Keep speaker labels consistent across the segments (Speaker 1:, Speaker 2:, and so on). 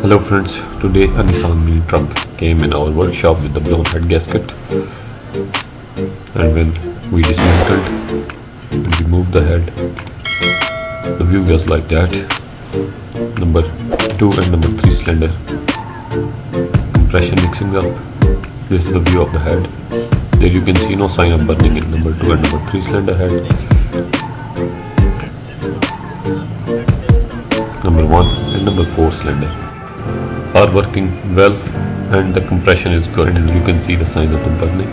Speaker 1: Hello friends, today a Nissan mini truck came in our workshop with the blown head gasket, and when we dismantled and removed the head, the view was like that. Number 2 and number 3 cylinder compression mixing up. This is the view of the head. There you can see no sign of burning in number 2 and number 3 cylinder head. Number 1 and number 4 cylinder are working well and the compression is good, and you can see the sign of the burning.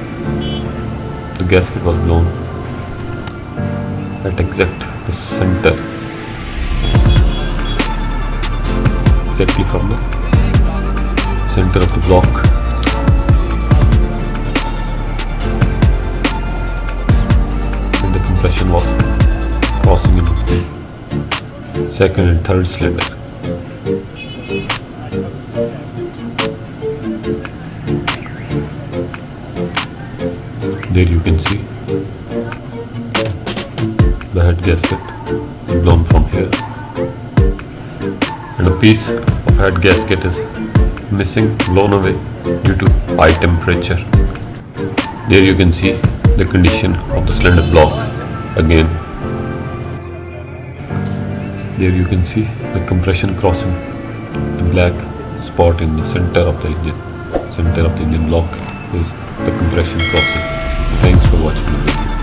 Speaker 1: The gasket was blown at exact the center, exactly from the center of the block. And the compression was crossing into the second and third cylinder. There you can see the head gasket blown from here, and a piece of head gasket is missing, blown away due to high temperature. There you can see the condition of the cylinder block again. There you can see the compression crossing the black spot in the center of the engine. Center of the engine block is the compression crossing. Thanks for watching the video.